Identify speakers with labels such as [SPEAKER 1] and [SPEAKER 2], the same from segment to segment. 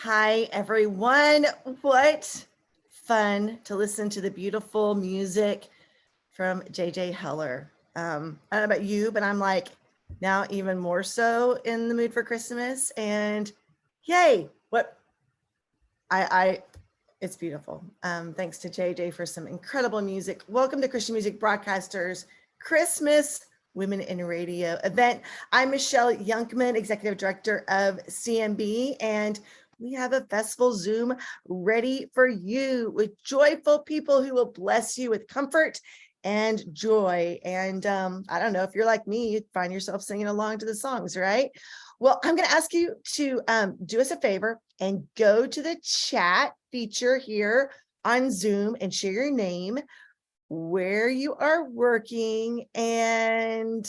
[SPEAKER 1] Hi, everyone. What fun to listen to the beautiful music from JJ Heller. I don't know about you, but I'm like now even more so in the mood for Christmas. And yay, what I it's beautiful. Thanks to JJ for some incredible music. Welcome to Christian Music Broadcasters Christmas Women in Radio event. I'm Michelle Youngman, Executive Director of CMB, and we have a festival Zoom ready for you with joyful people who will bless you with comfort and joy. And I don't know if you're like me, you'd find yourself singing along to the songs, right? Well, I'm going to ask you to do us a favor and go to the chat feature here on Zoom and share your name, where you are working, and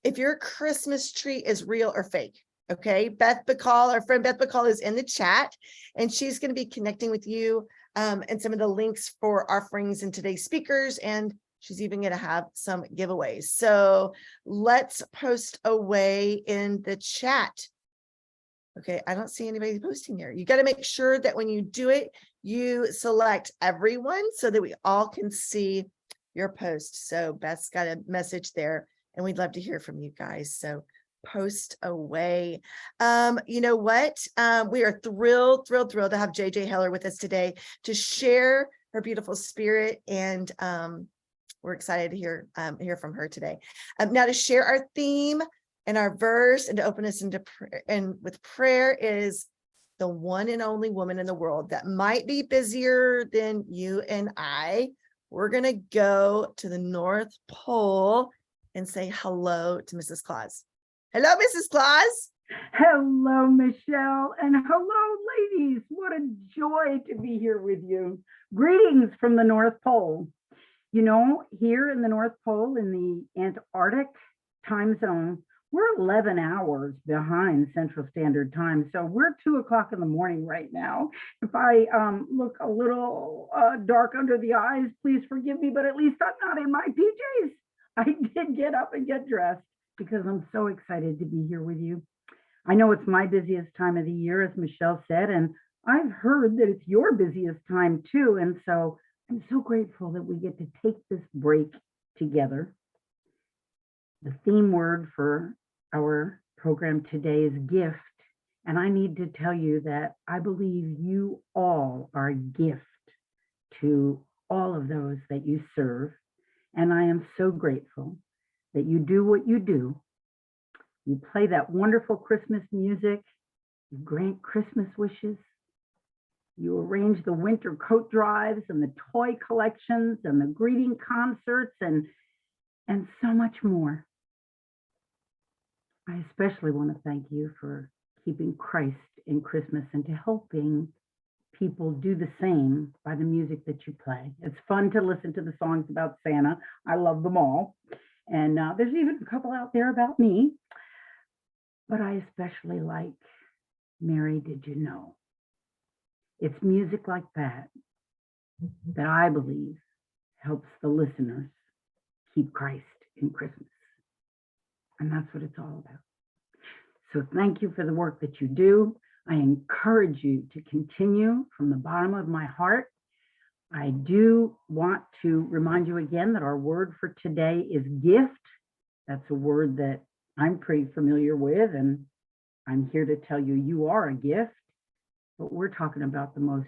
[SPEAKER 1] if your Christmas tree is real or fake. Okay, Beth Bacall, our friend Beth Bacall is in the chat, and she's going to be connecting with you and some of the links for offerings and today's speakers, and she's even going to have some giveaways. So let's post away in the chat. Okay, I don't see anybody posting here. You got to make sure that when you do it, you select everyone so that we all can see your post. So Beth's got a message there, and we'd love to hear from you guys. So post away. You know what? We are thrilled to have JJ Heller with us today to share her beautiful spirit, and we're excited to hear from her today. Now, to share our theme and our verse and to open us into prayer and with prayer is the one and only woman in the world that might be busier than you and I. We're going to go to the North Pole and say hello to Mrs. Claus. Hello, Mrs. Claus.
[SPEAKER 2] Hello, Michelle, and hello, ladies. What a joy to be here with you. Greetings from the North Pole. You know, here in the North Pole, in the Antarctic time zone, we're 11 hours behind Central Standard Time. So we're 2 o'clock in the morning right now. If I look a little dark under the eyes, please forgive me, but at least I'm not in my PJs. I did get up and get dressed because I'm so excited to be here with you. I know it's my busiest time of the year, as Michelle said, and I've heard that it's your busiest time too. And so I'm so grateful that we get to take this break together. The theme word for our program today is gift. And I need to tell you that I believe you all are a gift to all of those that you serve. And I am so grateful that you do what you do. You play that wonderful Christmas music, you grant Christmas wishes, you arrange the winter coat drives and the toy collections and the greeting concerts and so much more. I especially want to thank you for keeping Christ in Christmas and to helping people do the same by the music that you play. It's fun to listen to the songs about Santa. I love them all. And there's even a couple out there about me. But I especially like Mary, Did You Know? It's music like that that I believe helps the listeners keep Christ in Christmas. And that's what it's all about. So thank you for the work that you do. I encourage you to continue from the bottom of my heart. I do want to remind you again that our word for today is gift. That's a word that I'm pretty familiar with, and I'm here to tell you you are a gift, but we're talking about the most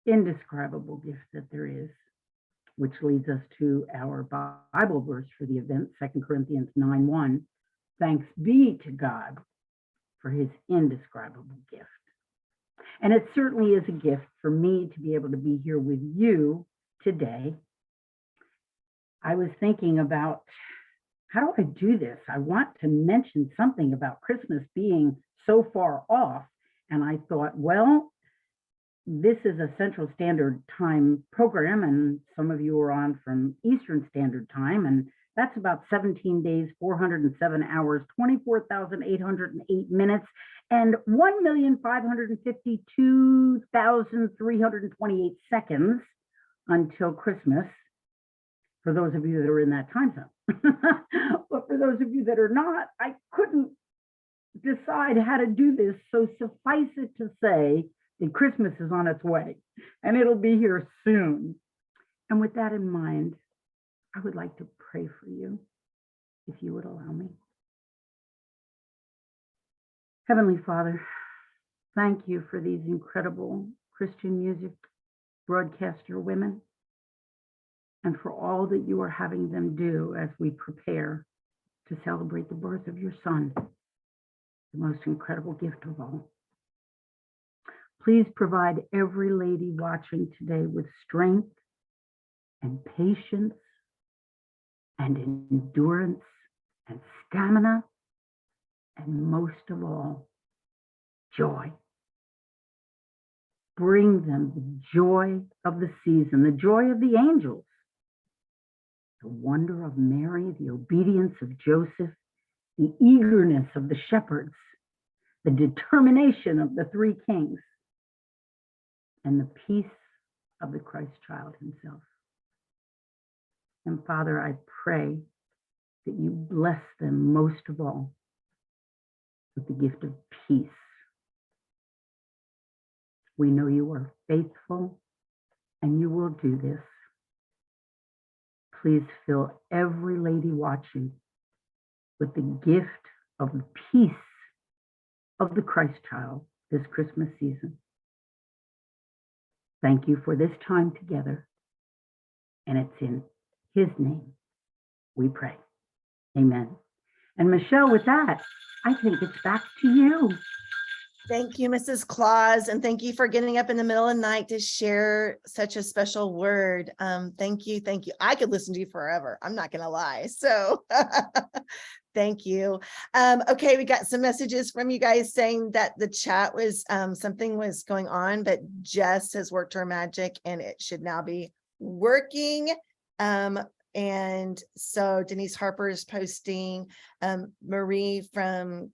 [SPEAKER 2] indescribable gift that there is, which leads us to our Bible verse for the event, 2 Corinthians 9:1. Thanks be to God for his indescribable gift. And it certainly is a gift for me to be able to be here with you today. I was thinking about, how do I do this? I want to mention something about Christmas being so far off. And I thought, well, this is a Central Standard Time program, and some of you are on from Eastern Standard Time, and that's about 17 days, 407 hours, 24,808 minutes, and 1,552,328 seconds until Christmas, for those of you that are in that time zone. But for those of you that are not, I couldn't decide how to do this. So suffice it to say that Christmas is on its way and it'll be here soon. And with that in mind, I would like to pray for you, if you would allow me. Heavenly Father, thank you for these incredible Christian music broadcaster women and for all that you are having them do as we prepare to celebrate the birth of your Son, the most incredible gift of all. Please provide every lady watching today with strength and patience and endurance and stamina, and most of all, joy. Bring them the joy of the season, the joy of the angels, the wonder of Mary, the obedience of Joseph, the eagerness of the shepherds, the determination of the three kings, and the peace of the Christ child himself. And Father, I pray that you bless them most of all with the gift of peace. We know you are faithful and you will do this. Please fill every lady watching with the gift of the peace of the Christ child this Christmas season. Thank you for this time together, and it's in his name we pray. Amen. And Michelle, with that, I think it's back to you.
[SPEAKER 1] Thank you, Mrs. Claus, and thank you for getting up in the middle of the night to share such a special word. Thank you, thank you. I could listen to you forever. I'm not gonna lie. So thank you. Okay, we got some messages from you guys saying that the chat was something was going on, but Jess has worked her magic and it should now be working. And so Denise Harper is posting, Marie from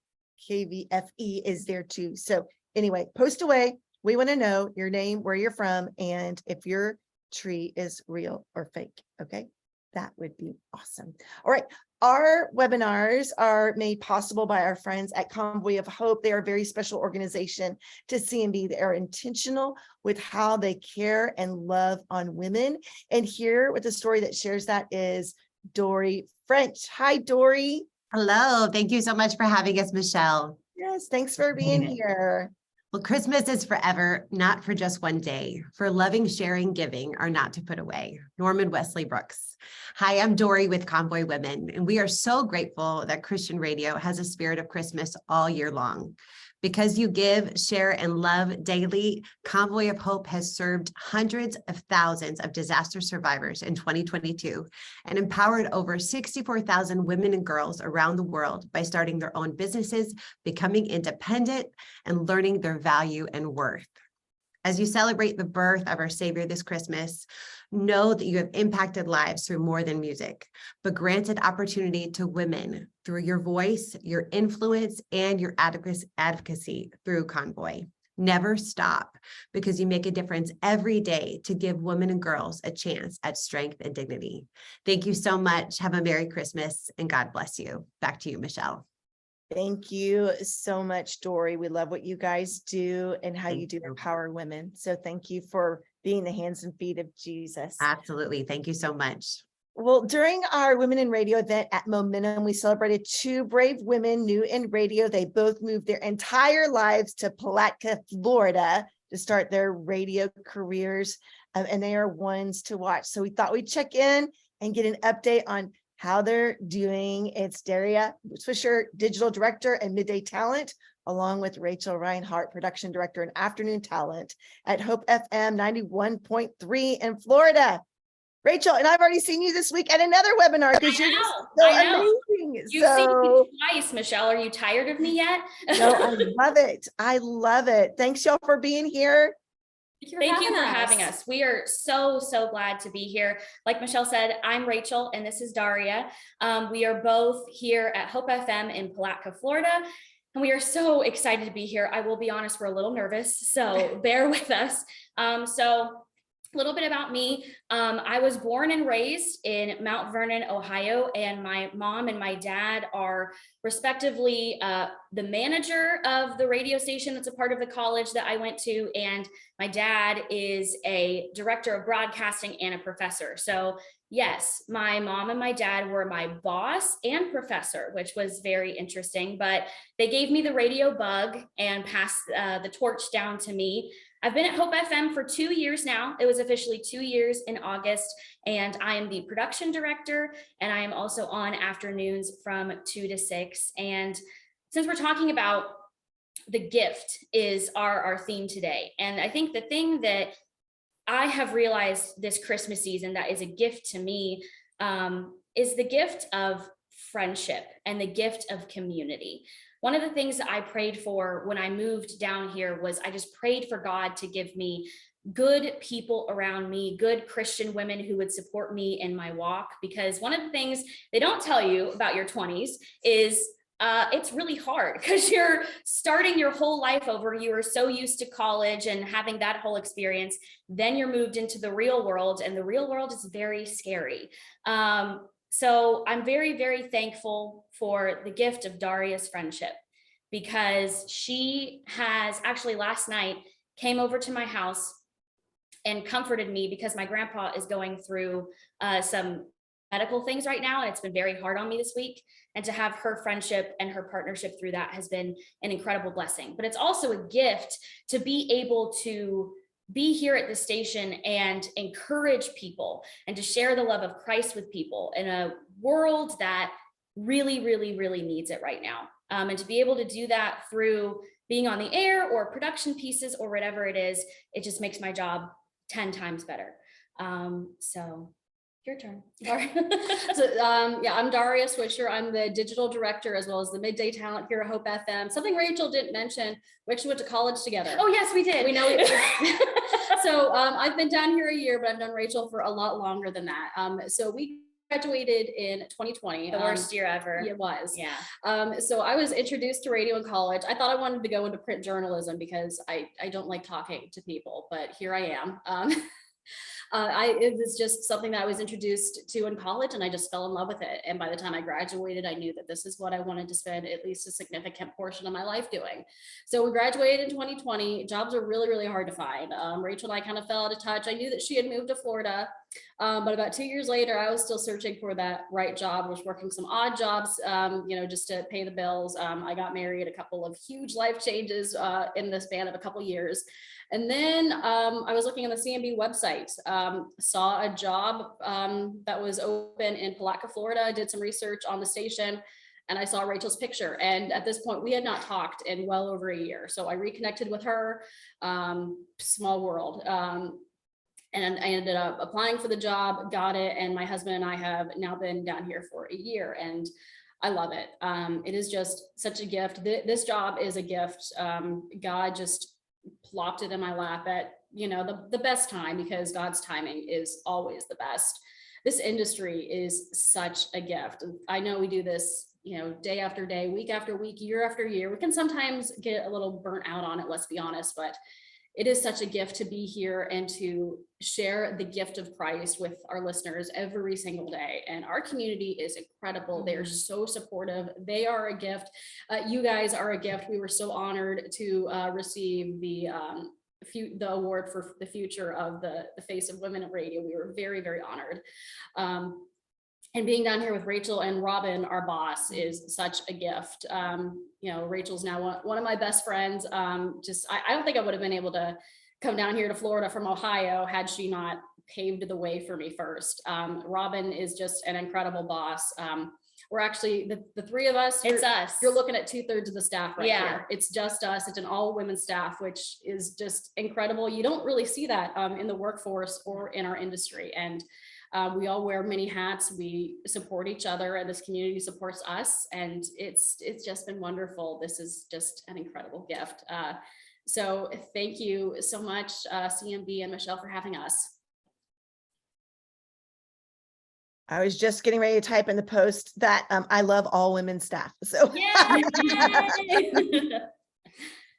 [SPEAKER 1] KVFE is there too. So anyway, post away. We want to know your name, where you're from, and if your tree is real or fake. Okay, that would be awesome. All right. Our webinars are made possible by our friends at Convoy of Hope. They are a very special organization to CMB. They are intentional with how they care and love on women. And here with the story that shares that is Dory French. Hi, Dory.
[SPEAKER 3] Hello. Thank you so much for having us, Michelle.
[SPEAKER 1] Yes, thanks for being here.
[SPEAKER 3] Well, Christmas is forever, not for just one day. For loving, sharing, giving are not to put away. Norman Wesley Brooks. Hi, I'm Dory with Convoy Women, and we are so grateful that Christian radio has a spirit of Christmas all year long. Because you give, share, and love daily, Convoy of Hope has served hundreds of thousands of disaster survivors in 2022 and empowered over 64,000 women and girls around the world by starting their own businesses, becoming independent, and learning their value and worth. As you celebrate the birth of our Savior this Christmas, know that you have impacted lives through more than music, but granted opportunity to women through your voice, your influence, and your advocacy through Convoy. Never stop, because you make a difference every day to give women and girls a chance at strength and dignity. Thank you so much. Have a Merry Christmas and God bless you. Back to you, Michelle.
[SPEAKER 1] Thank you so much, Dory. We love what you guys do and how you do
[SPEAKER 3] you.
[SPEAKER 1] empower women. So thank you for being the hands and feet of Jesus.
[SPEAKER 3] Absolutely. Thank you so much.
[SPEAKER 1] Well, during our Women in Radio event at Momentum, we celebrated two brave women new in radio. They both moved their entire lives to Palatka, Florida to start their radio careers, and they are ones to watch. So we thought we'd check in and get an update on how they're doing. It's Daria Swisher, Digital Director and Midday Talent, along with Rachel Reinhart, Production Director and Afternoon Talent at Hope FM 91.3 in Florida. Rachel, and I've already seen you this week at another webinar because you're just so amazing.
[SPEAKER 4] You've seen me twice, Michelle. Are you tired of me yet?
[SPEAKER 1] No, I love it. I love it. Thanks, y'all, for being here.
[SPEAKER 4] Thank you for having us. We are so glad to be here. Like Michelle said, I'm Rachel and this is Daria. We are both here at Hope FM in Palatka, Florida. And we are so excited to be here. I will be honest, we're a little nervous, so bear with us. A little bit about me. I was born and raised in Mount Vernon, Ohio, and my mom and my dad are respectively the manager of the radio station that's a part of the college that I went to, and my dad is a director of broadcasting and a professor. So yes, my mom and my dad were my boss and professor, which was very interesting, but they gave me the radio bug and passed the torch down to me. I've been at Hope FM for 2 years now. It was officially 2 years in August, and I am the production director, and I am also on afternoons from 2 to 6. And since we're talking about the gift is our theme today, and I think the thing that I have realized this Christmas season that is a gift to me is the gift of friendship and the gift of community. One of the things that I prayed for when I moved down here was I just prayed for God to give me good people around me, good Christian women who would support me in my walk. Because one of the things they don't tell you about your 20s is it's really hard because you're starting your whole life over. You are so used to college and having that whole experience. Then you're moved into the real world, and the real world is very scary. So I'm very, very thankful for the gift of Daria's friendship, because she has actually last night came over to my house and comforted me, because my grandpa is going through some medical things right now, and it's been very hard on me this week. And to have her friendship and her partnership through that has been an incredible blessing. But it's also a gift to be able to be here at the station and encourage people and to share the love of Christ with people in a world that really, really, really needs it right now. And to be able to do that through being on the air or production pieces or whatever it is, it just makes my job 10 times better. So your turn.
[SPEAKER 5] Yeah, I'm Daria Swisher. I'm the digital director as well as the midday talent here at Hope FM. Something Rachel didn't mention, we actually went to college together.
[SPEAKER 4] Oh yes, we did.
[SPEAKER 5] We know. So I've been down here a year, but I've known Rachel for a lot longer than that. So we graduated in 2020.
[SPEAKER 4] The worst year ever.
[SPEAKER 5] It was.
[SPEAKER 4] Yeah.
[SPEAKER 5] So I was introduced to radio in college. I thought I wanted to go into print journalism because I don't like talking to people, but here I am. It was just something that I was introduced to in college, and I just fell in love with it. And by the time I graduated, I knew that this is what I wanted to spend at least a significant portion of my life doing. So we graduated in 2020. Jobs are really, really hard to find. Rachel and I kind of fell out of touch. I knew that she had moved to Florida, but about 2 years later, I was still searching for that right job. I was working some odd jobs, just to pay the bills. I got married, a couple of huge life changes in the span of a couple years. And then I was looking on the CMB website, saw a job that was open in Palatka, Florida. I did some research on the station, and I saw Rachel's picture. And at this point, we had not talked in well over a year. So I reconnected with her, small world. And I ended up applying for the job, got it. And my husband and I have now been down here for a year, and I love it. It is just such a gift. This job is a gift. God just plopped it in my lap at, the best time, because God's timing is always the best. This industry is such a gift. I know we do this, day after day, week after week, year after year. We can sometimes get a little burnt out on it, let's be honest, but it is such a gift to be here and to share the gift of Christ with our listeners every single day. And our community is incredible. They're so supportive. They are a gift. You guys are a gift. We were so honored to receive the award for the future of the Face of Women in Radio. We were very, very honored. And being down here with Rachel and Robin, our boss, is such a gift. Rachel's now one of my best friends. I don't think I would have been able to come down here to Florida from Ohio had she not paved the way for me first. Robin is just an incredible boss. We're actually the three of us.
[SPEAKER 4] It's us.
[SPEAKER 5] You're looking at 2/3 of the staff right
[SPEAKER 4] Yeah.
[SPEAKER 5] here. It's just us. It's an all women staff, which is just incredible. You don't really see that in the workforce or in our industry. And we all wear many hats. We support each other, and this community supports us. And it's just been wonderful. This is just an incredible gift. So thank you so much, CMB and Michelle, for having us.
[SPEAKER 1] I was just getting ready to type in the post that I love all women staff. So
[SPEAKER 4] Yay!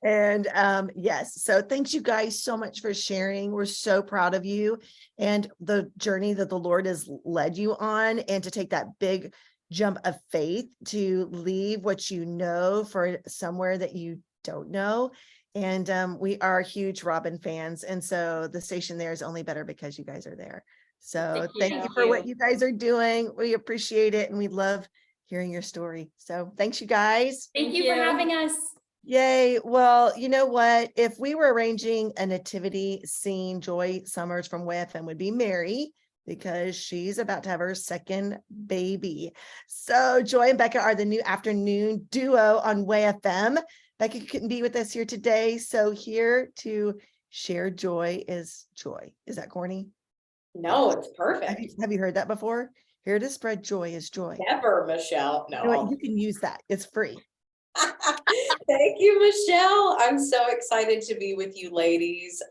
[SPEAKER 1] and yes, so thanks you guys so much for sharing. We're so proud of you and the journey that the Lord has led you on, and to take that big jump of faith to leave what you know for somewhere that you don't know. And we are huge Robin fans. And so the station there is only better because you guys are there. So thank you for what you guys are doing. We appreciate it. And we love hearing your story. So thanks, you guys.
[SPEAKER 4] Thank you for having us.
[SPEAKER 1] Yay. Well, you know what? If we were arranging a nativity scene, Joy Summers from WFM would be Mary, because she's about to have her second baby. So Joy and Becca are the new afternoon duo on WFM. Becca couldn't be with us here today. So here to share joy is Joy. Is that corny?
[SPEAKER 6] No, it's
[SPEAKER 1] Have
[SPEAKER 6] perfect.
[SPEAKER 1] have you heard that before? Here to spread joy is Joy.
[SPEAKER 6] Never, Michelle.
[SPEAKER 1] You know what?
[SPEAKER 6] No.
[SPEAKER 1] You can use that. It's free.
[SPEAKER 6] Thank you, Michelle. I'm so excited to be with you ladies.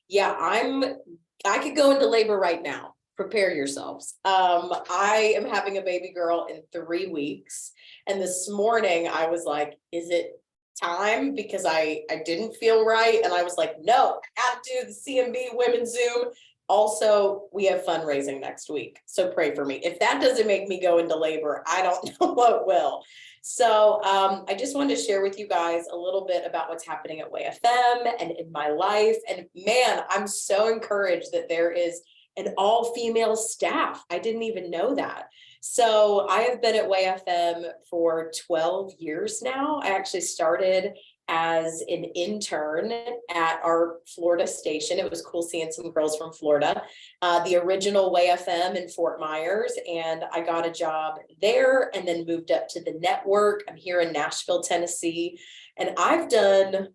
[SPEAKER 6] Yeah, I could go into labor right now. Prepare yourselves. I am having a baby girl in 3 weeks. And this morning I was like, is it time? Because I didn't feel right. And I was like, no, I have to do the CMB Women's Zoom. Also, we have fundraising next week. So pray for me. If that doesn't make me go into labor, I don't know what will. So I just wanted to share with you guys a little bit about what's happening at WFM and in my life. And man, I'm so encouraged that there is an all-female staff. I didn't even know that. So I have been at WFM for 12 years now. I actually started as an intern at our Florida station. It was cool seeing some girls from Florida, the original WFM in Fort Myers. And I got a job there and then moved up to the network. I'm here in Nashville, Tennessee. And I've done,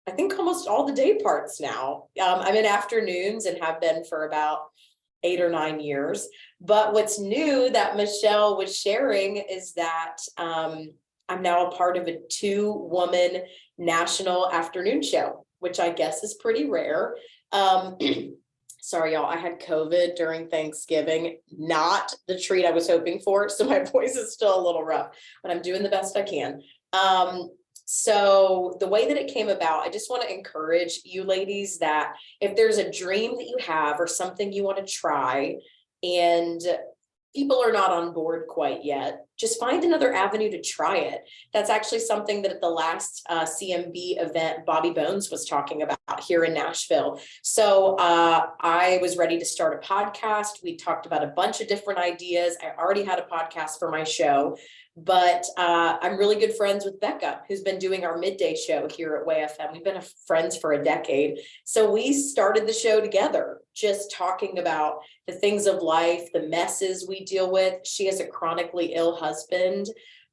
[SPEAKER 6] I think, almost all the day parts now. I'm in afternoons and have been for about 8 or 9 years. But what's new that Michelle was sharing is that I'm now a part of a 2-woman national afternoon show, which I guess is pretty rare. Sorry, y'all, I had COVID during Thanksgiving, not the treat I was hoping for. So my voice is still a little rough, but I'm doing the best I can. So the way that it came about, I just want to encourage you ladies that if there's a dream that you have or something you want to try and people are not on board quite yet, just find another avenue to try it. That's actually something that at the last CMB event, Bobby Bones was talking about here in Nashville. So I was ready to start a podcast. We talked about a bunch of different ideas. I already had a podcast for my show, but I'm really good friends with Becca, who's been doing our midday show here at WFM. We've been friends for a decade. So we started the show together, just talking about the things of life, the messes we deal with. She has a chronically ill husband.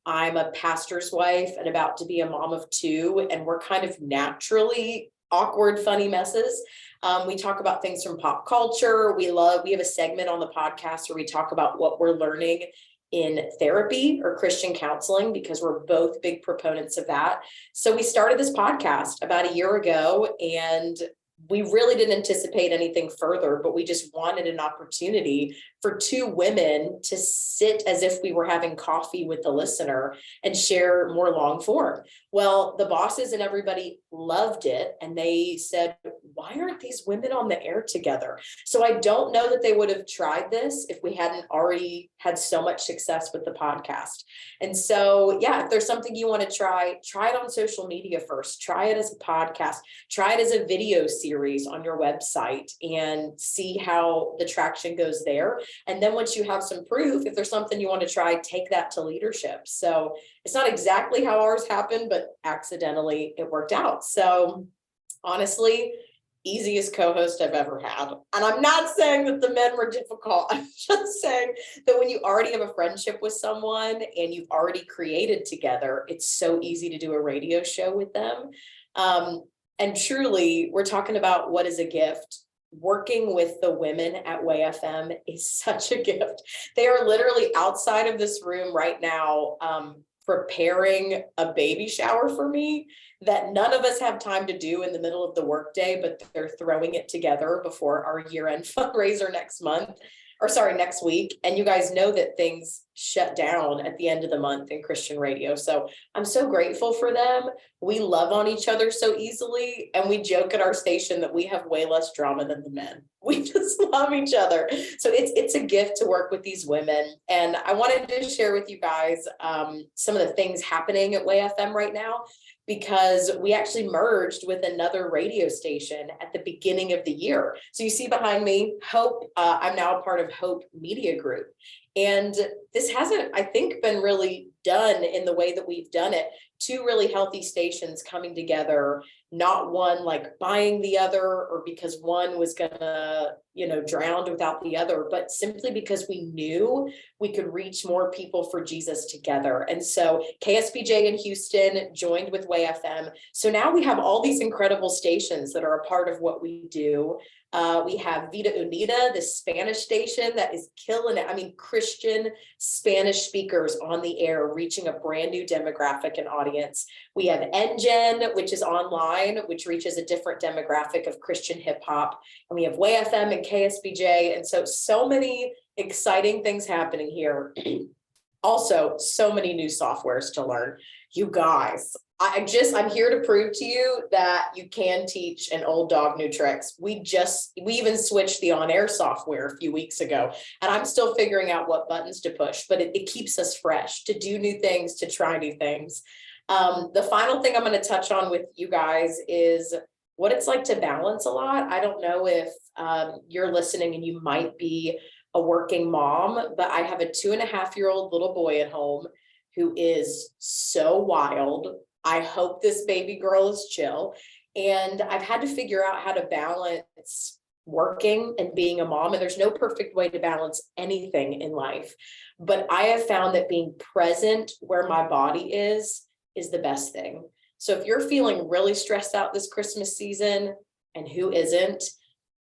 [SPEAKER 6] I'm a pastor's wife and about to be a mom of 2, and we're kind of naturally awkward, funny messes. We talk about things from pop culture. We have a segment on the podcast where we talk about what we're learning in therapy or Christian counseling, because we're both big proponents of that. So we started this podcast about a year ago, and we really didn't anticipate anything further, but we just wanted an opportunity for 2 women to sit as if we were having coffee with the listener and share more long form. Well, the bosses and everybody loved it. And they said, why aren't these women on the air together? So I don't know that they would have tried this if we hadn't already had so much success with the podcast. And so, yeah, if there's something you want to try it on social media first. Try it as a podcast. Try it as a video series on your website and see how the traction goes there. And then once you have some proof, if there's something you want to try, take that to leadership. So it's not exactly how ours happened, but accidentally it worked out. So honestly, easiest co-host I've ever had. And I'm not saying that the men were difficult. I'm just saying that when you already have a friendship with someone and you've already created together, it's so easy to do a radio show with them. And truly, we're talking about what is a gift. Working with the women at WFM is such a gift. They are literally outside of this room right now, preparing a baby shower for me that none of us have time to do in the middle of the workday, but they're throwing it together before our year-end fundraiser next month. or sorry, next week. And you guys know that things shut down at the end of the month in Christian radio. So I'm so grateful for them. We love on each other so easily. And we joke at our station that we have way less drama than the men. We just love each other. So it's a gift to work with these women. And I wanted to share with you guys some of the things happening at Way FM right now, because we actually merged with another radio station at the beginning of the year. So you see behind me, Hope, I'm now a part of Hope Media Group. And this hasn't, I think, been really done in the way that we've done it. Two really healthy stations coming together, not one like buying the other or because one was gonna, drown without the other, but simply because we knew we could reach more people for Jesus together. And so KSBJ in Houston joined with Way FM. So now we have all these incredible stations that are a part of what we do. We have Vida Unida, the Spanish station that is killing it. I mean, Christian Spanish speakers on the air, reaching a brand new demographic and audience. We have NGen, which is online, which reaches a different demographic of Christian hip hop. And we have Way FM and KSBJ. And so many exciting things happening here. Also, so many new softwares to learn. You guys, I'm here to prove to you that you can teach an old dog new tricks. We even switched the on-air software a few weeks ago, and I'm still figuring out what buttons to push, but it keeps us fresh to do new things, to try new things. The final thing I'm going to touch on with you guys is what it's like to balance a lot. I don't know if you're listening and you might be a working mom, but I have a 2.5-year-old little boy at home who is so wild. I hope this baby girl is chill. And I've had to figure out how to balance working and being a mom. And there's no perfect way to balance anything in life. But I have found that being present where my body is the best thing. So if you're feeling really stressed out this Christmas season, and who isn't,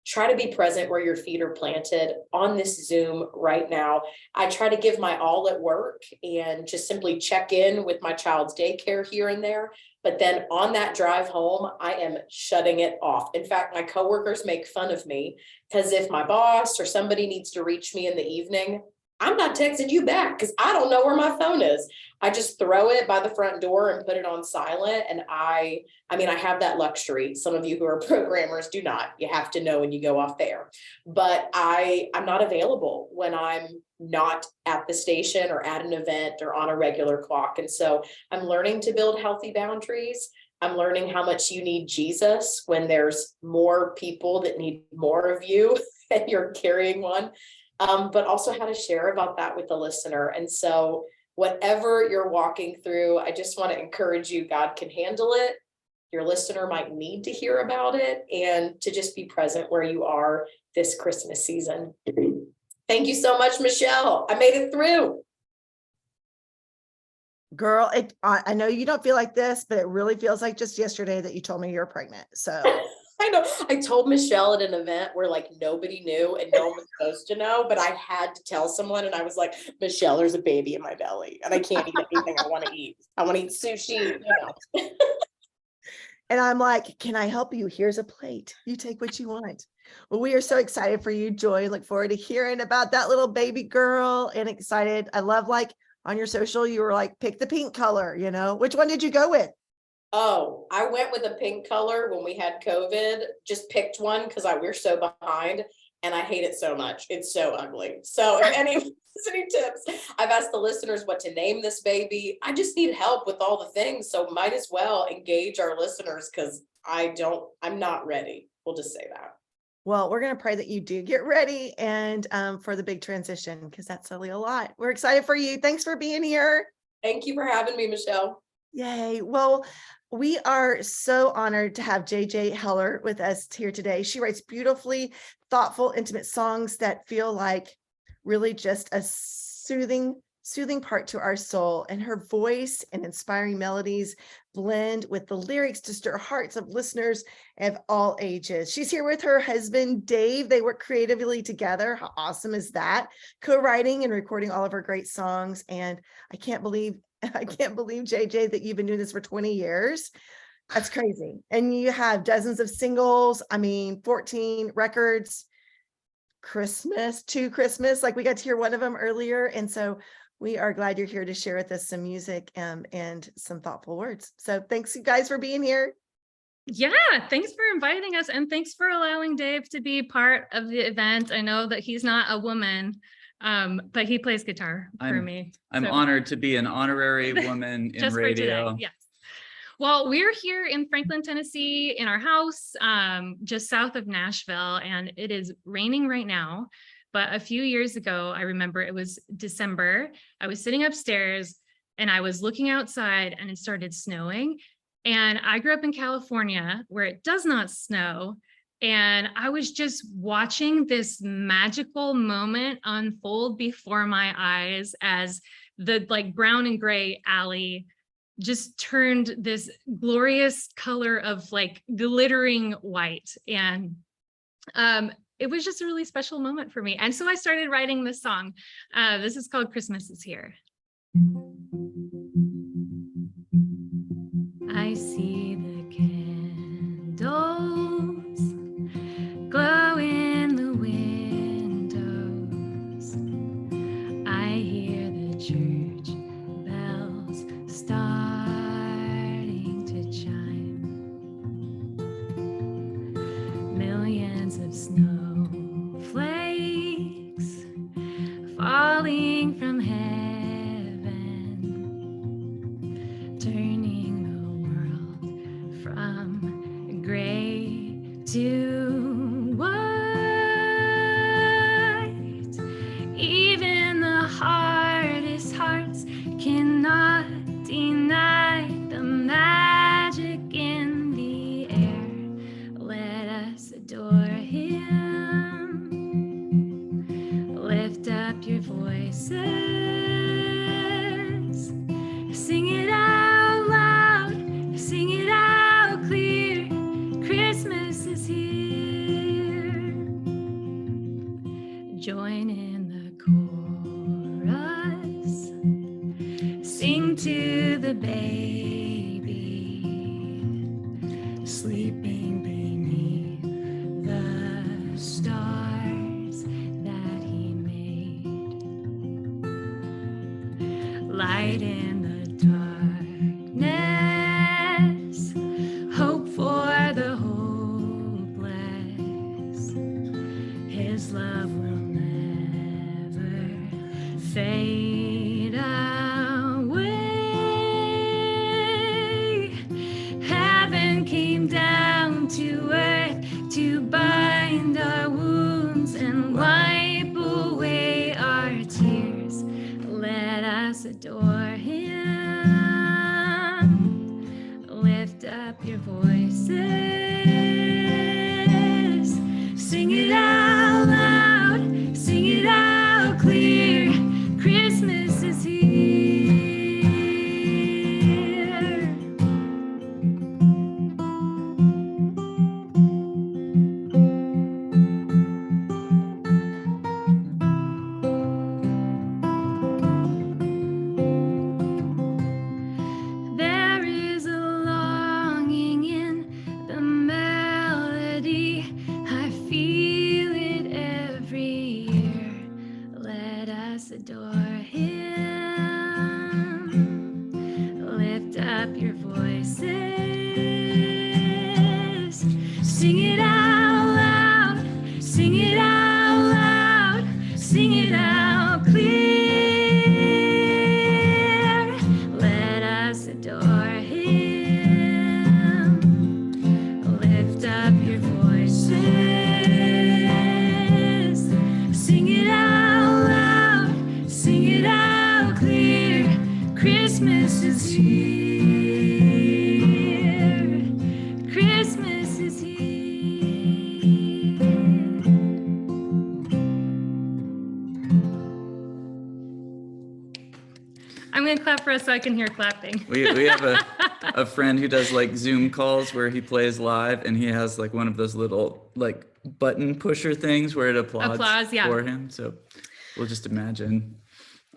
[SPEAKER 6] try to be present where your feet are planted on this Zoom right now. I try to give my all at work and just simply check in with my child's daycare here and there. But then on that drive home, I am shutting it off. In fact, my coworkers make fun of me because if my boss or somebody needs to reach me in the evening, I'm not texting you back because I don't know where my phone is. I just throw it by the front door and put it on silent. And I have that luxury. Some of you who are programmers do not. You have to know when you go off there. But I'm not available when I'm not at the station or at an event or on a regular clock. And so I'm learning to build healthy boundaries. I'm learning how much you need Jesus when there's more people that need more of you and you're carrying one. But also how to share about that with the listener. And so whatever you're walking through, I just want to encourage you, God can handle it. Your listener might need to hear about it, and to just be present where you are this Christmas season. Thank you so much, Michelle. I made it through.
[SPEAKER 1] Girl, I know you don't feel like this, but it really feels like just yesterday that you told me you're pregnant. So
[SPEAKER 6] I know. I told Michelle at an event where like nobody knew and no one was supposed to know, but I had to tell someone, and I was like, Michelle, there's a baby in my belly and I can't eat anything I want to eat. I want to eat sushi,
[SPEAKER 1] And I'm like, can I help you? Here's a plate. You take what you want. Well, we are so excited for you, Joy. Look forward to hearing about that little baby girl, and excited. I love, like, on your social, you were like, pick the pink color, which one did you go with?
[SPEAKER 6] Oh, I went with a pink color when we had COVID, just picked one because we're so behind and I hate it so much. It's so ugly. So if any tips, I've asked the listeners what to name this baby. I just need help with all the things. So might as well engage our listeners because I'm not ready. We'll just say that.
[SPEAKER 1] Well, we're going to pray that you do get ready and for the big transition, because that's really a lot. We're excited for you. Thanks for being here.
[SPEAKER 6] Thank you for having me, Michelle.
[SPEAKER 1] Yay. Well, we are so honored to have JJ Heller with us here today. She writes beautifully thoughtful, intimate songs that feel like really just a soothing part to our soul. And her voice and inspiring melodies blend with the lyrics to stir hearts of listeners of all ages. She's here with her husband, Dave. They work creatively together. How awesome is that? Co-writing and recording all of her great songs. And I can't believe, JJ, that you've been doing this for 20 years. That's crazy. And you have dozens of singles. 14 records. Christmas to Christmas. Like we got to hear one of them earlier. And so we are glad you're here to share with us some music and some thoughtful words. So thanks you guys for being here.
[SPEAKER 7] Yeah, thanks for inviting us, and thanks for allowing Dave to be part of the event. I know that he's not a woman, but he plays guitar for me.
[SPEAKER 8] I'm
[SPEAKER 7] So-
[SPEAKER 8] honored to be an honorary woman in
[SPEAKER 7] Just for
[SPEAKER 8] radio.
[SPEAKER 7] today, yes. Well, we're here in Franklin, Tennessee in our house, just south of Nashville, and it is raining right now. But a few years ago, I remember it was December. I was sitting upstairs and I was looking outside and it started snowing. And I grew up in California where it does not snow. And I was just watching this magical moment unfold before my eyes as the like brown and gray alley just turned this glorious color of like glittering white. And it was just a really special moment for me. And so I started writing this song. This is called Christmas is Here. I see the candles glow in the windows. I hear the church bells starting to chime. Millions of snowflakes falling from heaven, turning the world from gray to white. Even the hardest hearts cannot deny the magic in the air. Let us adore him. Lift up your voices. Sing it out loud. Sing it out clear. Christmas is here. Join in the chorus. Sing to the baby sleeping beneath the stars that he made. Light in the darkness, hope for the hopeless. His love will never fade away. Heaven came down to earth to bind our wounds and wipe away our tears. Let us adore him. Lift up your voices. Sing it out loud. Sing it out clear. Christmas is here. There is a longing in the melody. I feel it every year. Let us adore him. Lift up your voices. Sing it out loud. Sing it out loud. Sing it out clear. Let us adore him. Lift up your voices. Sing it out loud. Sing it out clear. Christmas is here. Christmas is here. I'm gonna clap for us so I can hear clapping.
[SPEAKER 8] We have a friend who does like Zoom calls where he plays live, and he has like one of those little like button pusher things where it applauds
[SPEAKER 7] yeah.
[SPEAKER 8] for him. So we'll just imagine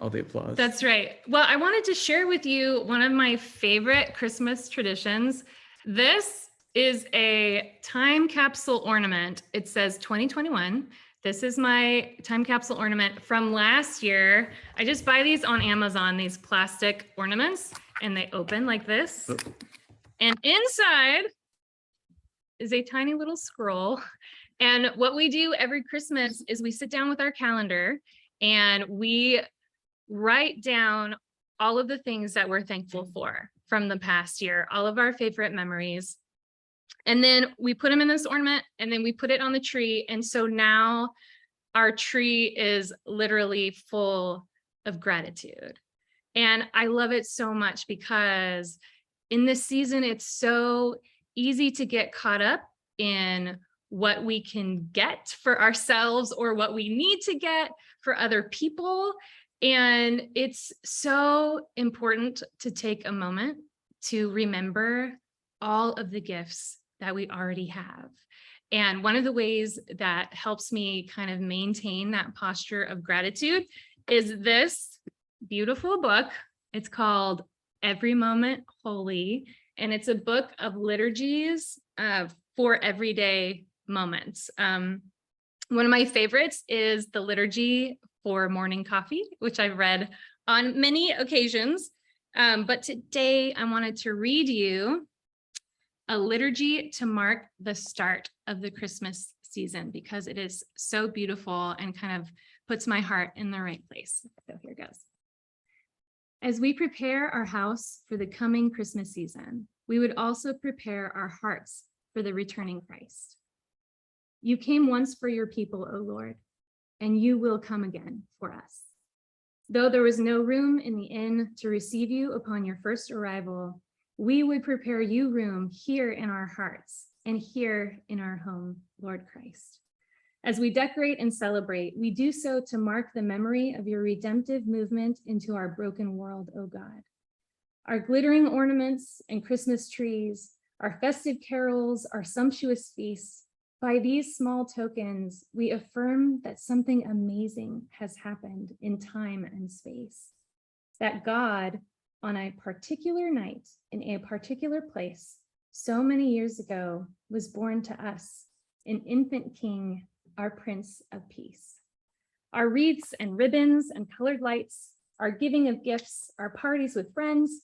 [SPEAKER 8] all the applause.
[SPEAKER 7] That's right. Well, I wanted to share with you one of my favorite Christmas traditions. This is a time capsule ornament. It says 2021. This is my time capsule ornament from last year. I just buy these on Amazon, these plastic ornaments, and they open like this.
[SPEAKER 8] Oh.
[SPEAKER 7] And inside is a tiny little scroll. And what we do every Christmas is we sit down with our calendar and we write down all of the things that we're thankful for from the past year, all of our favorite memories. And then we put them in this ornament and then we put it on the tree. And so now our tree is literally full of gratitude. And I love it so much because in this season, it's so easy to get caught up in what we can get for ourselves or what we need to get for other people. And it's so important to take a moment to remember all of the gifts that we already have. And one of the ways that helps me kind of maintain that posture of gratitude is this beautiful book. It's called Every Moment Holy, and it's a book of liturgies for everyday moments. One of my favorites is the Liturgy for Morning Coffee, which I've read on many occasions. But today I wanted to read you a liturgy to mark the start of the Christmas season because it is so beautiful and kind of puts my heart in the right place. So here goes. As we prepare our house for the coming Christmas season, we would also prepare our hearts for the returning Christ. You came once for your people, O Lord, and you will come again for us. Though there was no room in the inn to receive you upon your first arrival, we would prepare you room here in our hearts and here in our home, Lord Christ. As we decorate and celebrate, we do so to mark the memory of your redemptive movement into our broken world, O God. Our glittering ornaments and Christmas trees, our festive carols, our sumptuous feasts, by these small tokens, we affirm that something amazing has happened in time and space, that God, on a particular night in a particular place, so many years ago, was born to us, an infant king, our Prince of Peace. Our wreaths and ribbons and colored lights, our giving of gifts, our parties with friends,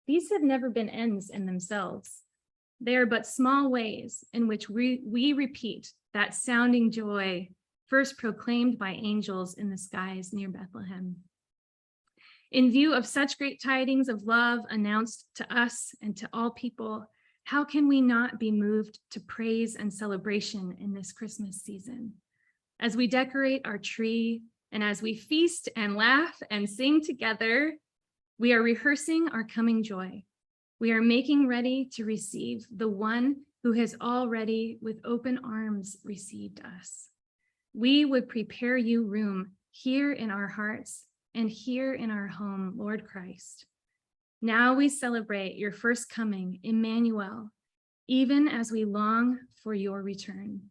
[SPEAKER 7] these have never been ends in themselves. They are but small ways in which we repeat that sounding joy first proclaimed by angels in the skies near Bethlehem. In view of such great tidings of love announced to us and to all people, how can we not be moved to praise and celebration in this Christmas season? As we decorate our tree and as we feast and laugh and sing together, we are rehearsing our coming joy. We are making ready to receive the one who has already with open arms received us. We would prepare you room here in our hearts and here in our home, Lord Christ. Now we celebrate your first coming, Emmanuel, even as we long for your return.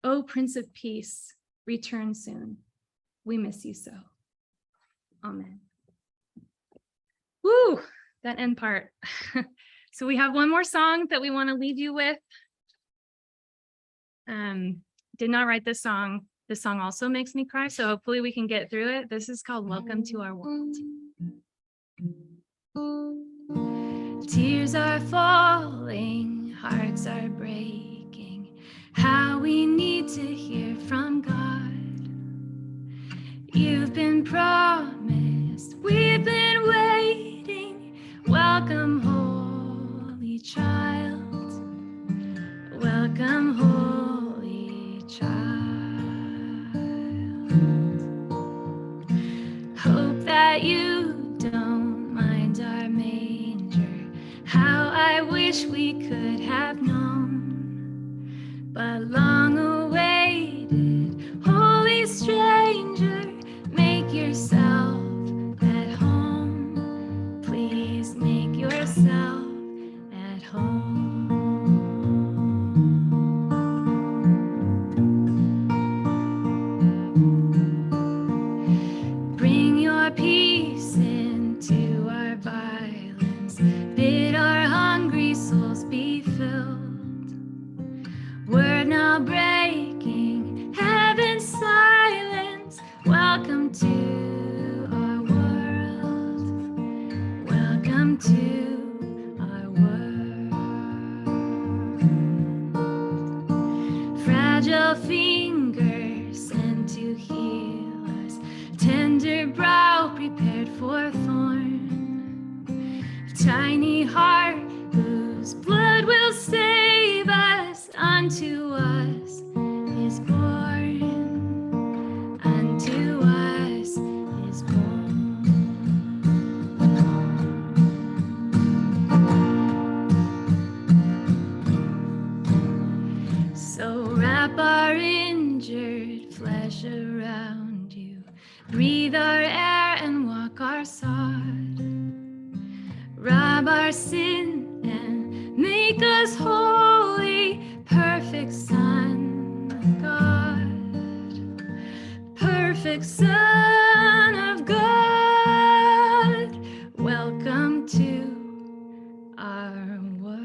[SPEAKER 7] O Prince of Peace, return soon. We miss you so. Amen. Woo, that end part. So we have one more song that we want to leave you with. Did not write this song. This song also makes me cry, so hopefully we can get through it. This is called Welcome to Our World. Tears are falling, hearts are breaking. How we need to hear from God. You've been promised, we've been waiting. Welcome, Holy Child. Welcome, Holy Child. Hope that you don't mind our manger. How I wish we could have known, but long awaited, holy stranger, make yourself at home. Please make yourself at home. Bring your peace into our violence. Bid our hungry souls be filled. Word now breaking, heaven's
[SPEAKER 9] fragile fingers sent to heal us, tender brow prepared for thorn, tiny heart whose blood will save us. Unto us is born, unto us is born. So wrap our injured flesh around you, breathe our air and walk our sod, rob our sin and make us holy, perfect Son of God, perfect Son of God. Welcome to our world.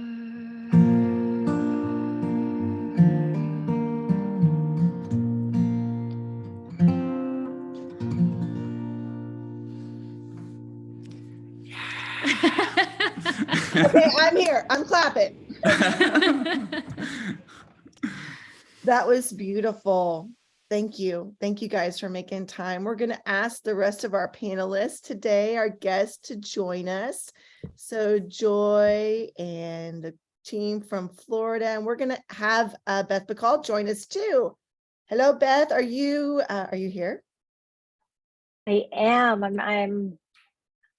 [SPEAKER 1] Okay, I'm here. I'm clapping. That was beautiful. Thank you. Thank you guys for making time. We're going to ask the rest of our panelists today, our guests, to join us. So Joy and the team from Florida, and we're going to have Beth Bacall join us too. Hello, Beth. Are you here?
[SPEAKER 10] I am.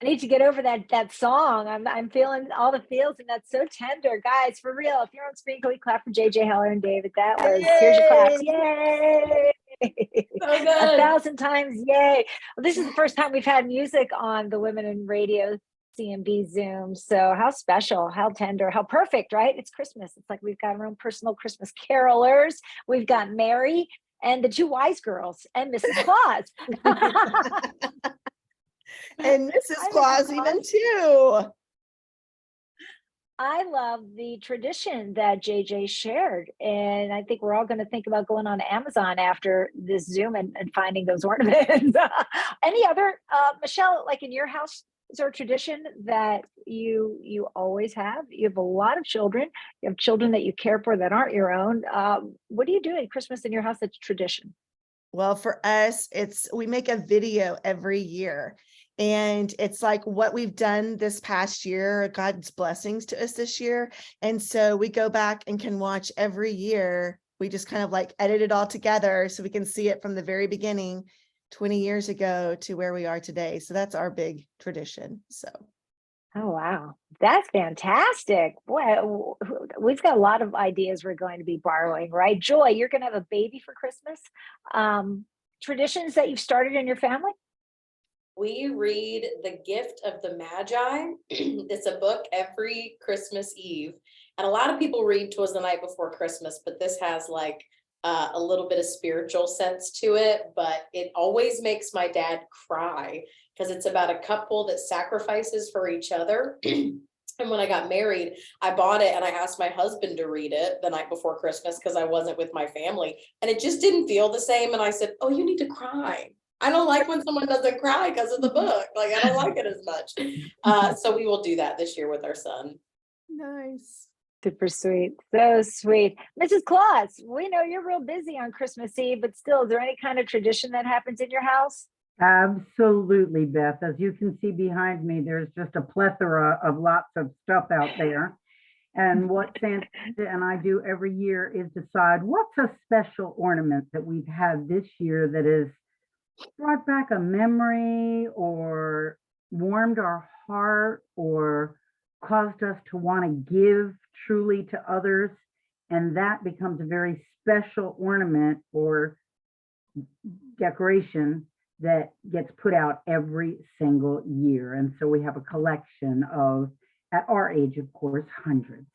[SPEAKER 10] I need to get over that song. I'm feeling all the feels, and that's so tender, guys. For real, if you're on screen, can we clap for JJ Heller and David? That was here's your claps. Yay!
[SPEAKER 6] So good.
[SPEAKER 10] 1,000 times, yay! Well, this is the first time we've had music on the Women in Radio CMB Zoom. So how special, how tender, how perfect, right? It's Christmas. It's like we've got our own personal Christmas carolers. We've got Mary and the two wise girls and Mrs. Claus.
[SPEAKER 1] And Mrs.
[SPEAKER 10] Hi,
[SPEAKER 1] Claus
[SPEAKER 10] Mrs.
[SPEAKER 1] even
[SPEAKER 10] Claus.
[SPEAKER 1] too.
[SPEAKER 10] I love the tradition that JJ shared. And I think we're all going to think about going on Amazon after this Zoom and finding those ornaments. Any other, Michelle, like in your house, is there a tradition that you always have? You have a lot of children. You have children that you care for that aren't your own. What do you do at Christmas in your house that's tradition?
[SPEAKER 1] Well, for us, we make a video every year. And it's like what we've done this past year, God's blessings to us this year. And so we go back and can watch every year. We just kind of like edit it all together so we can see it from the very beginning, 20 years ago to where we are today. So that's our big tradition. So.
[SPEAKER 10] Oh, wow. That's fantastic. Boy, we've got a lot of ideas we're going to be borrowing, right? Joy, you're going to have a baby for Christmas. Traditions that you've started in your family?
[SPEAKER 6] We read The Gift of the Magi. It's a book every Christmas Eve. And a lot of people read Twas the Night Before Christmas, but this has like a little bit of spiritual sense to it. But it always makes my dad cry because it's about a couple that sacrifices for each other. And when I got married, I bought it and I asked my husband to read it the night before Christmas because I wasn't with my family. And it just didn't feel the same. And I said, oh, you need to cry. I don't like when someone doesn't cry because of the book. Like, I don't like it as much. So we will do that this year with our son.
[SPEAKER 1] Nice.
[SPEAKER 10] Super sweet. So sweet. Mrs. Claus, we know you're real busy on Christmas Eve, but still, is there any kind of tradition that happens in your house?
[SPEAKER 2] Absolutely, Beth. As you can see behind me, there's just a plethora of lots of stuff out there. And what Santa and I do every year is decide what's a special ornament that we've had this year that has brought back a memory or warmed our heart or caused us to want to give truly to others. And that becomes a very special ornament or decoration that gets put out every single year. And so we have a collection of, at our age, of course, hundreds.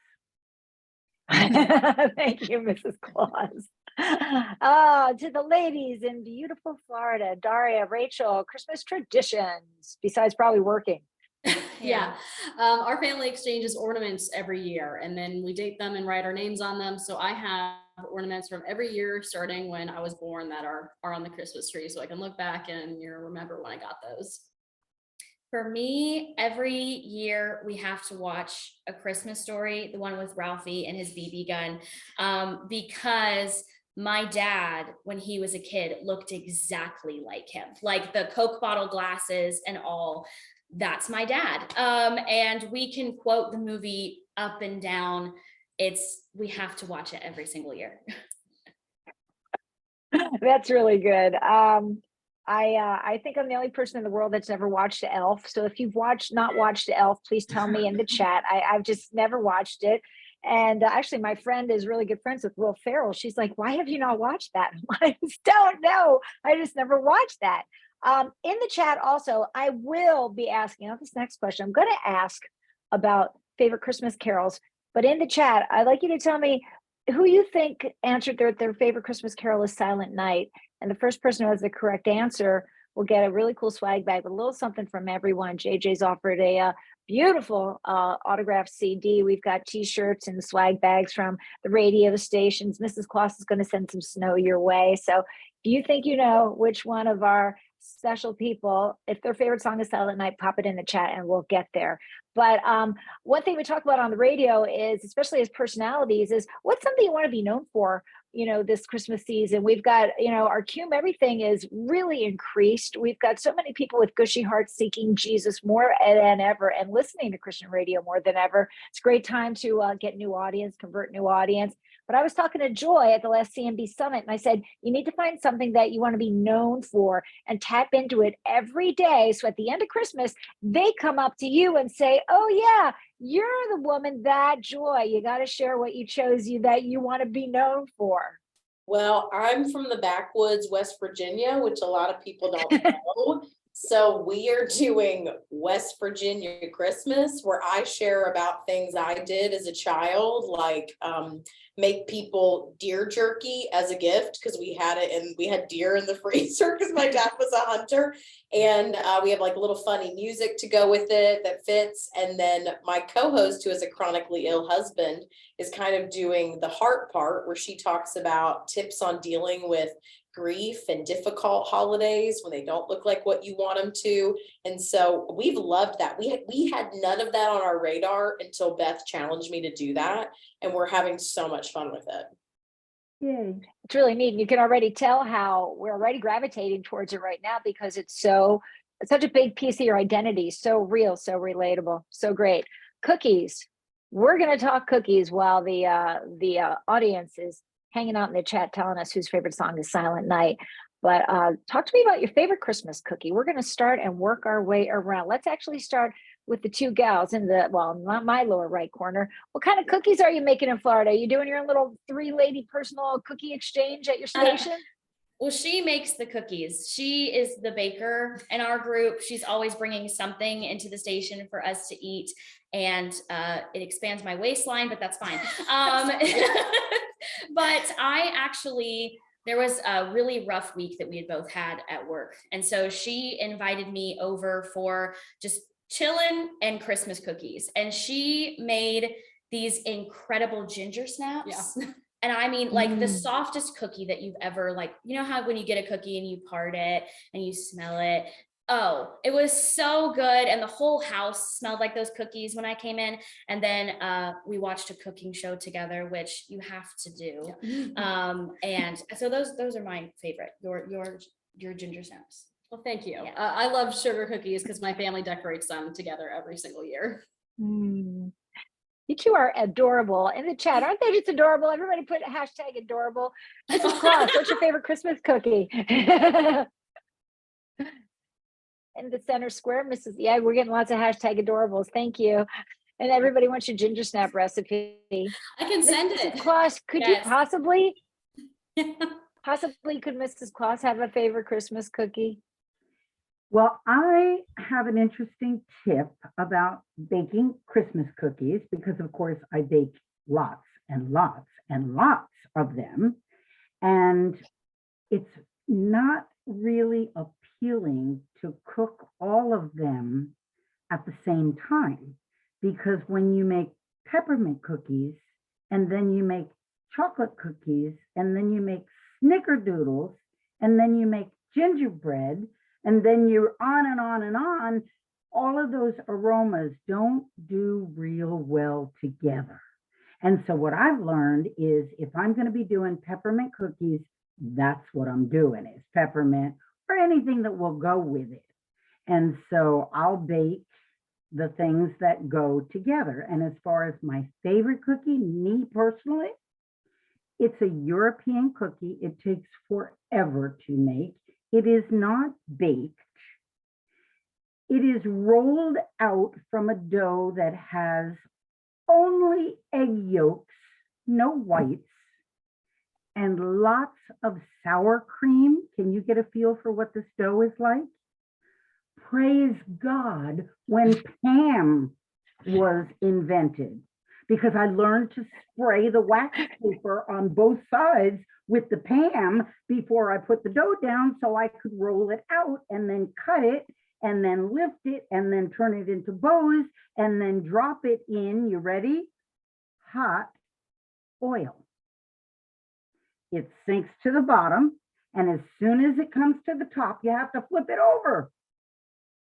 [SPEAKER 10] Thank you, Mrs. Claus. To the ladies in beautiful Florida, Daria, Rachel, Christmas traditions, besides probably working.
[SPEAKER 5] Yeah, our family exchanges ornaments every year and then we date them and write our names on them. So I have ornaments from every year starting when I was born that are on the Christmas tree. So I can look back and remember when I got those.
[SPEAKER 4] For me, every year we have to watch A Christmas Story, the one with Ralphie and his BB gun, because my dad, when he was a kid, looked exactly like him, like the Coke bottle glasses and all. That's my dad. And we can quote the movie up and down. We have to watch it every single year.
[SPEAKER 10] That's really good. I think I'm the only person in the world that's never watched Elf. So if you've not watched Elf, please tell me in the chat. I've just never watched it. And actually, my friend is really good friends with Will Ferrell. She's like, "Why have you not watched that?" I just don't know. I just never watched that. In the chat, also, I will be asking on this next question. I'm going to ask about favorite Christmas carols, but in the chat, I'd like you to tell me who you think answered their favorite Christmas carol is Silent Night. And the first person who has the correct answer will get a really cool swag bag with a little something from everyone. JJ's offered a beautiful autographed CD. We've got t-shirts and swag bags from the radio stations. Mrs. Claus is going to send some snow your way. So if you think you know which one of our special people, if their favorite song is Silent Night, pop it in the chat and we'll get there. But one thing we talk about on the radio is, especially as personalities, is what's something you want to be known for, this Christmas season. We've got, our Cume Everything is really increased. We've got so many people with gushy hearts seeking Jesus more than ever and listening to Christian radio more than ever. It's a great time to get new audience, convert new audience. But I was talking to Joy at the last CMB Summit, and I said, you need to find something that you want to be known for and tap into it every day. So at the end of Christmas, they come up to you and say, "Oh yeah, you're the woman, that Joy. You got to share what you chose that you want to be known for."
[SPEAKER 6] Well, I'm from the backwoods, West Virginia, which a lot of people don't know. So we are doing West Virginia Christmas, where I share about things I did as a child, like make people deer jerky as a gift, because we had it and we had deer in the freezer because my dad was a hunter. And we have like a little funny music to go with it that fits. And then my co-host, who is a chronically ill husband, is kind of doing the heart part, where she talks about tips on dealing with grief and difficult holidays when they don't look like what you want them to. And so we've loved that. We had none of that on our radar until Beth challenged me to do that. And we're having so much fun with it.
[SPEAKER 2] Yay.
[SPEAKER 10] It's really neat. You can already tell how we're already gravitating towards it right now, because it's such a big piece of your identity. So real, so relatable, so great. Cookies. We're going to talk cookies while the audience is hanging out in the chat telling us whose favorite song is Silent Night. But talk to me about your favorite Christmas cookie. We're going to start and work our way around. Let's actually start with the two gals in not my lower right corner. What kind of cookies are you making in Florida? Are you doing your little 3-lady personal cookie exchange at your station?
[SPEAKER 4] Well, she makes the cookies. She is the baker in our group. She's always bringing something into the station for us to eat. And it expands my waistline, but that's fine. But there was a really rough week that we had both had at work. And so she invited me over for just chilling and Christmas cookies. And she made these incredible ginger snaps. Yeah. And I mean, like the softest cookie that you've ever, how when you get a cookie and you part it and you smell it. Oh, it was so good. And the whole house smelled like those cookies when I came in. And then we watched a cooking show together, which you have to do. Yeah. And so those are my favorite, your ginger snaps.
[SPEAKER 5] Well, thank you.
[SPEAKER 4] Yeah.
[SPEAKER 5] I love sugar cookies because my family decorates them together every single year.
[SPEAKER 10] You two are adorable in the chat. Aren't they just adorable? Everybody put a hashtag adorable. Mrs. Claus, what's your favorite Christmas cookie? In the center square, we're getting lots of hashtag adorables. Thank you. And everybody wants your ginger snap recipe.
[SPEAKER 5] I can send it.
[SPEAKER 10] Mrs. Claus, could you possibly could Mrs. Claus have a favorite Christmas cookie?
[SPEAKER 2] Well, I have an interesting tip about baking Christmas cookies, because of course I bake lots and lots and lots of them. And it's not really appealing to cook all of them at the same time, because when you make peppermint cookies and then you make chocolate cookies and then you make snickerdoodles and then you make gingerbread, and then you're on and on and on, all of those aromas don't do real well together. And so what I've learned is if I'm going to be doing peppermint cookies, that's what I'm doing, is peppermint or anything that will go with it. And so I'll bake the things that go together. And as far as my favorite cookie, me personally, it's a European cookie. It takes forever to make. It is not baked. It is rolled out from a dough that has only egg yolks, no whites, and lots of sour cream. Can you get a feel for what this dough is like? Praise God, when Pam was invented, because I learned to spray the wax paper on both sides with the Pam before I put the dough down so I could roll it out and then cut it and then lift it and then turn it into bows and then drop it in, you ready? Hot oil. It sinks to the bottom, and as soon as it comes to the top, you have to flip it over.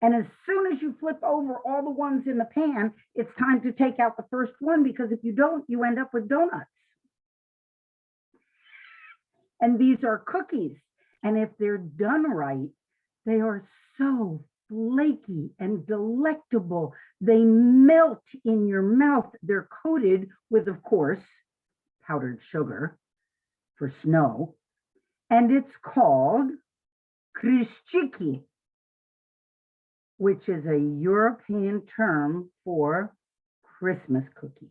[SPEAKER 2] And as soon as you flip over all the ones in the pan, it's time to take out the first one, because if you don't, you end up with donuts. And these are cookies. And if they're done right, they are so flaky and delectable. They melt in your mouth. They're coated with, of course, powdered sugar for snow. And it's called Krzyzki, which is a European term for Christmas cookie.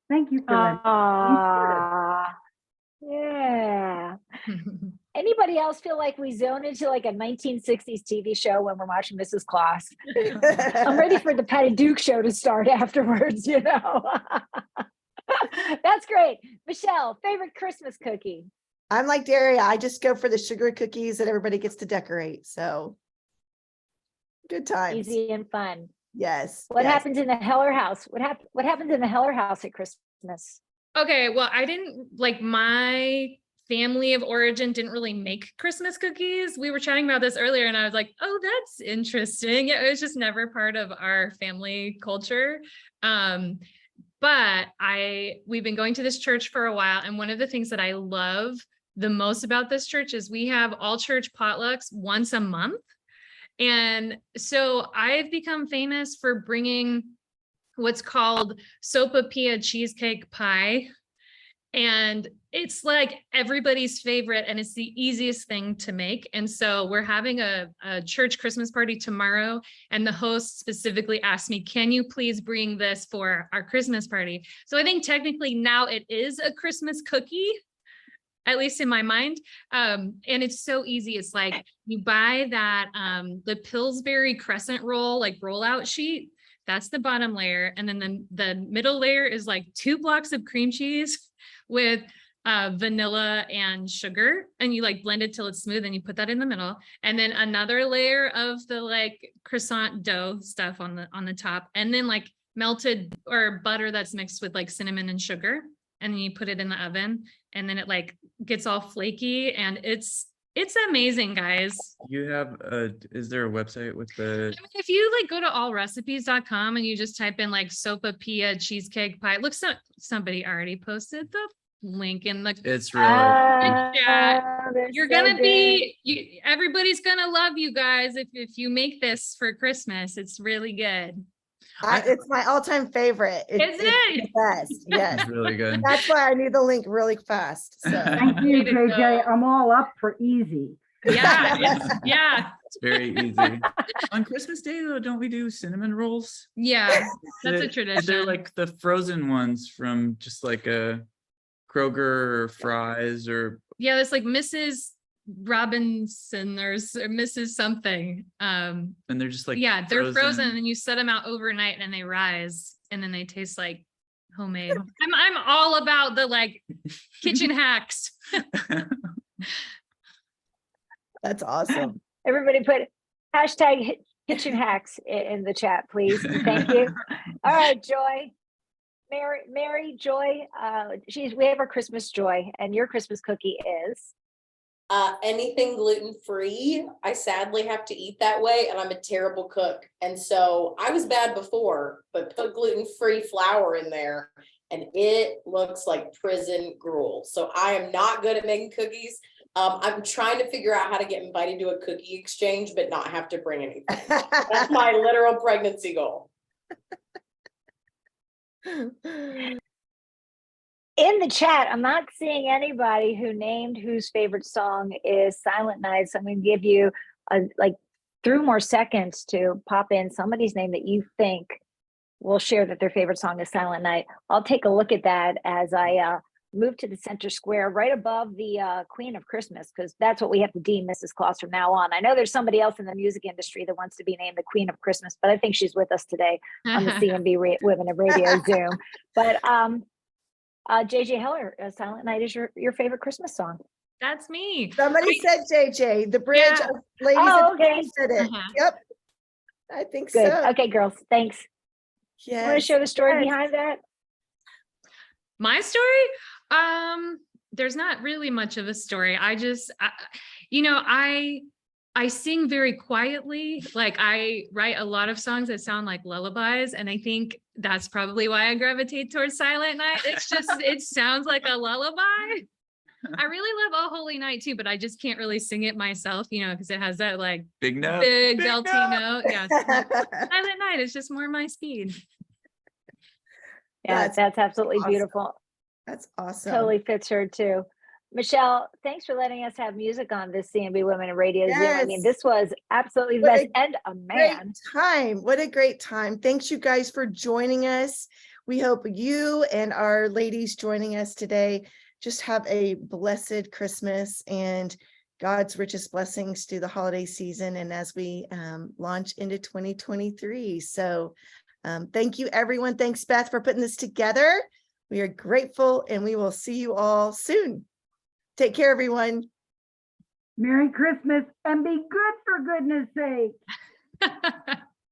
[SPEAKER 2] Thank you for that.
[SPEAKER 10] Ah, yeah. Anybody else feel like we zone into like a 1960s TV show when we're watching Mrs. Claus? I'm ready for the Patty Duke show to start afterwards, you know. That's great. Michelle, favorite Christmas cookie?
[SPEAKER 1] I'm like Daria. I just go for the sugar cookies that everybody gets to decorate. So good times.
[SPEAKER 10] Easy and fun.
[SPEAKER 1] Yes.
[SPEAKER 10] What
[SPEAKER 1] yes.
[SPEAKER 10] happens in the Heller house? What happens in the Heller house at Christmas?
[SPEAKER 7] Okay, well, I didn't like my family of origin didn't really make Christmas cookies. We were chatting about this earlier and I was like, oh, that's interesting. Yeah, it was just never part of our family culture. But we've been going to this church for a while. And one of the things that I love the most about this church is we have all church potlucks once a month. And so I've become famous for bringing what's called sopapilla cheesecake pie. And it's like everybody's favorite and it's the easiest thing to make. And so we're having a church Christmas party tomorrow. And the host specifically asked me, can you please bring this for our Christmas party? So I think technically now it is a Christmas cookie, at least in my mind. And it's so easy. It's like you buy that, the Pillsbury crescent roll, like rollout sheet. That's the bottom layer. And then the middle layer is like 2 blocks of cream cheese with vanilla and sugar, and you like blend it till it's smooth and you put that in the middle. And then another layer of the like croissant dough stuff on the top, and then like melted or butter that's mixed with like cinnamon and sugar. And then you put it in the oven and then it like gets all flaky and it's amazing, guys.
[SPEAKER 8] You have is there a website with the
[SPEAKER 7] If you like go to allrecipes.com and you just type in like sopapilla cheesecake pie, look, somebody already posted the link in the
[SPEAKER 8] it's really
[SPEAKER 7] chat.
[SPEAKER 10] They're
[SPEAKER 7] You're
[SPEAKER 10] so
[SPEAKER 7] gonna
[SPEAKER 10] good.
[SPEAKER 7] be everybody's gonna love you guys if you make this for Christmas. It's really good.
[SPEAKER 1] It's my all-time favorite.
[SPEAKER 7] Is
[SPEAKER 1] It's
[SPEAKER 7] it?
[SPEAKER 1] the best. Yes.
[SPEAKER 8] it's really good.
[SPEAKER 1] That's why I need the link really fast. So
[SPEAKER 2] Thank you,
[SPEAKER 7] Way to
[SPEAKER 2] JJ.
[SPEAKER 7] go.
[SPEAKER 2] I'm all up for easy.
[SPEAKER 7] Yeah, yeah,
[SPEAKER 8] It's very easy. On Christmas Day though, don't we do cinnamon rolls?
[SPEAKER 7] yeah. That's a
[SPEAKER 8] They're
[SPEAKER 7] tradition.
[SPEAKER 8] like the frozen ones from just like a Kroger or Fry's or
[SPEAKER 7] Yeah, it's like Mrs. Robinson or Mrs. something.
[SPEAKER 8] and they're just like
[SPEAKER 7] Yeah, they're frozen and you set them out overnight and they rise and then they taste like homemade. I'm all about the like kitchen hacks.
[SPEAKER 1] that's awesome.
[SPEAKER 10] Everybody put hashtag kitchen hacks in the chat, please. Thank you. All right, Joy. Mary, Joy, we have our Christmas Joy, and your Christmas cookie is?
[SPEAKER 6] Anything gluten-free, I sadly have to eat that way, and I'm a terrible cook. And so I was bad before, but put gluten-free flour in there and it looks like prison gruel. So I am not good at making cookies. I'm trying to figure out how to get invited to a cookie exchange, but not have to bring anything. That's my literal pregnancy goal.
[SPEAKER 10] In the chat, I'm not seeing anybody who named whose favorite song is Silent Night. So I'm going to give you like 3 more seconds to pop in somebody's name that you think will share that their favorite song is Silent Night. I'll take a look at that as I move to the center square right above the Queen of Christmas, because that's what we have to deem Mrs. Claus from now on. I know there's somebody else in the music industry that wants to be named the Queen of Christmas, but I think she's with us today on the CMB Women of Radio Zoom. But JJ Heller, Silent Night is your favorite Christmas song.
[SPEAKER 7] That's me.
[SPEAKER 1] Somebody said JJ, the bridge
[SPEAKER 7] Yeah.
[SPEAKER 1] of ladies
[SPEAKER 10] Oh,
[SPEAKER 1] and
[SPEAKER 10] okay.
[SPEAKER 1] said it.
[SPEAKER 7] Uh-huh.
[SPEAKER 1] Yep. I think
[SPEAKER 10] Good.
[SPEAKER 1] so.
[SPEAKER 10] Okay, girls, thanks. You want to
[SPEAKER 1] Yes.
[SPEAKER 10] share the story
[SPEAKER 1] yes.
[SPEAKER 10] behind that?
[SPEAKER 7] My story? There's not really much of a story. I sing very quietly. Like I write a lot of songs that sound like lullabies. And I think that's probably why I gravitate towards Silent Night. It's just, it sounds like a lullaby. I really love Oh Holy Night too, but I just can't really sing it myself, because it has that like
[SPEAKER 8] Big note.
[SPEAKER 7] big
[SPEAKER 8] big
[SPEAKER 7] belty
[SPEAKER 8] note.
[SPEAKER 7] note. Yeah. Silent Night is just more my speed.
[SPEAKER 10] Yeah, that's absolutely
[SPEAKER 1] awesome.
[SPEAKER 10] beautiful.
[SPEAKER 1] That's awesome.
[SPEAKER 10] Totally fits her too. Michelle, thanks for letting us have music on this CMB Women in Radio Zoom. I mean,
[SPEAKER 1] Yes.
[SPEAKER 10] this was absolutely the
[SPEAKER 1] What
[SPEAKER 10] best.
[SPEAKER 1] a
[SPEAKER 10] And a
[SPEAKER 1] Great
[SPEAKER 10] man.
[SPEAKER 1] time. What a great time. Thanks you guys for joining us. We hope you and our ladies joining us today just have a blessed Christmas and God's richest blessings through the holiday season and as we launch into 2023. So thank you, everyone. Thanks, Beth, for putting this together. We are grateful and we will see you all soon. Take care, everyone.
[SPEAKER 2] Merry Christmas and be good for goodness sake.